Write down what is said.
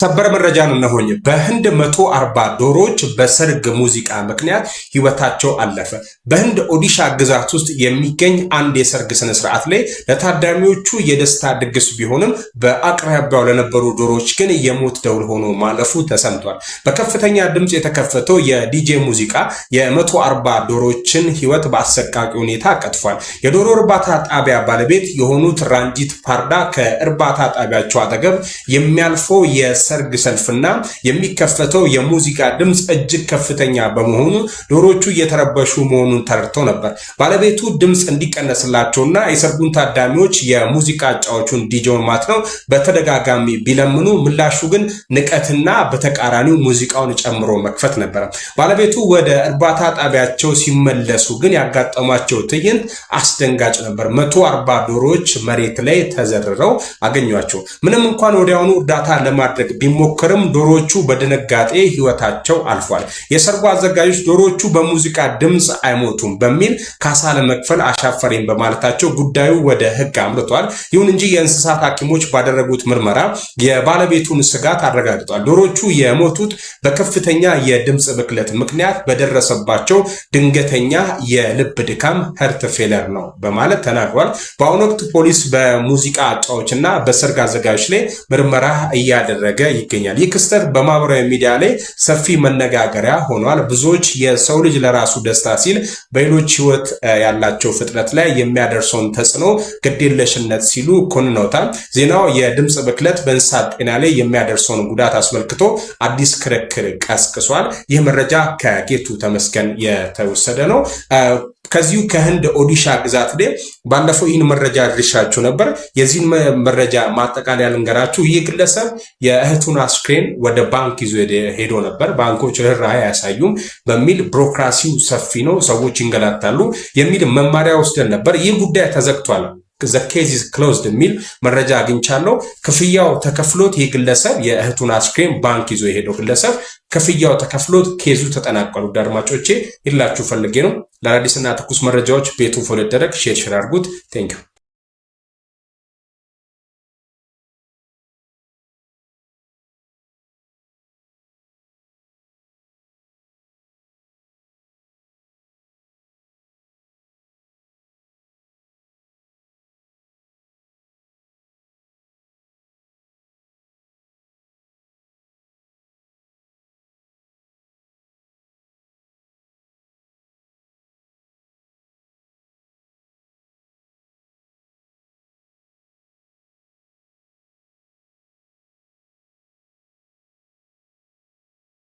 ሰበር መረጃ ነው። በህንድ 140 ዶሮዎች በሰርግ ሙዚቃ ምክንያት ህይወታቸው አለፈ። በህንድ ኦዲሻ ግዛት ውስጥ የሚገኝ አንድ የሰርግ ስነ ስርዓት ላይ ለታዳሚዎቹ የደስታ ድግስ ቢሆንም በአቅራቢያው ለነበሩ ዶሮዎች ግን የሞት ደውል ሆኖ ማለፉ ተሰምቷል። በከፍተኛ ድምጽ የተከፈተው የዲጄ ሙዚቃ የ140 ዶሮዎችን ህይወት በአሰቃቂ ሁኔታ ቀጥፏል። የዶሮ እርባታ ጣቢያ ባለቤት የሆኑት ራንጂት ፓርዳ ከእርባታ ጣቢያቸው አጠገብ የሚያልፈው ሰርግ ሰልፍና የሚከፈተው የሙዚቃ ድምጽ እጅግ ከፍተኛ በመሆኑ ዶሮቹ እየተረበሹ መሆኑን ተረድተው ነበር። ባለቤቱ ድምጽ እንዲቀነስላቸውና የሰርጉን ታዳሚዎች የሙዚቃ አጫዋቹን ዲጄውን ማትነው በተደጋጋሚ ቢለምኑ ምላሹ ግን ንቀትና በተቃራኒው ሙዚቃውን ጨምሮ መክፈት ነበር። ባለቤቱ ወደ እርባታ ጣቢያቸው ሲመለሱ ግን ያጋጠማቸው ትዕይንት አስደንጋጭ ነበር። 140 ዶሮዎች መሬት ላይ ተዘርረው አገኟቸው። ምንም እንኳን ወዲያውኑ እርዳታ ለማድረግ ቢሞክርም ዶሮቹ በድንጋጤ ህይወታቸው አልፏል። የሰርጉ አዘጋጆች ዶሮቹ በሙዚቃ ድምጽ አይሞቱም በሚል ካሳ ለመክፈል አሻፈረኝ በማለታቸው ጉዳዩ ወደ ህግ አምርቷል። ይሁን እንጂ የእንስሳት ሐኪሞች ባደረጉት ምርመራ የባለቤቱን ስጋት አረጋግጧል። ዶሮቹ የሞቱት በከፍተኛ የድምጽ ብክለት ምክንያት በደረሰባቸው ድንገተኛ የልብ ድካም ሀርት ፌለር ነው በማለት ተናግሯል። በአሁኑ ወቅት ፖሊስ በሙዚቃ አጫዋቾችና በሰርግ አዘጋጆች ላይ ምርመራ እያደረገ ይገኛል። ይህ ክስተት በማህበራዊ ሚዲያ ላይ ሰፊ መነጋገሪያ ሆኗል። ብዙዎች የሰው ልጅ ለራሱ ደስታ ሲል በሌሎች ህይወት ያላቸው ፍጥረት ላይ የሚያደርሰውን ተጽዕኖ ግዴለሽነት ሲሉ ኮንነውታል። ዜናው የድምጽ ብክለት በእንስሳት ጤና ላይ የሚያደርሰውን ጉዳት አስመልክቶ አዲስ ክርክር ቀስቅሷል። ይህ መረጃ ከጌቱ ተመስገን የተወሰደ ነው። ከዚሁ ከህንድ ኦዲሻ ግዛት ላይ ባለፈው ይህን መረጃ አድርሻችሁ ነበር። የዚህን መረጃ ማጠቃለያ ልንገራችሁ። ይህ ግለሰብ የእህቱን አስክሬን ወደ ባንክ ይዞ ሄዶ ነበር። ባንኮች ርህራሄ አያሳዩም በሚል ቢሮክራሲው ሰፊ ነው፣ ሰዎች ይንገላታሉ የሚል መማሪያ ወስደን ነበር። ይህ ጉዳይ ተዘግቷል። the case is closed የሚል መረጃ አግኝቻለሁ። ክፍያው ተከፍሎት ይህ ግለሰብ የእህቱን አስክሬን ባንክ ይዞ የሄደው ግለሰብ ክፍያው ተከፍሎት ኬዙ ተጠናቀሉ። ዳርማጮቼ ይላችሁ ፈልጌ ነው። ለአዲስና ትኩስ መረጃዎች ቤቱን ፎሎ ደረግ ሼር አድርጉት። ቴንክ ዩ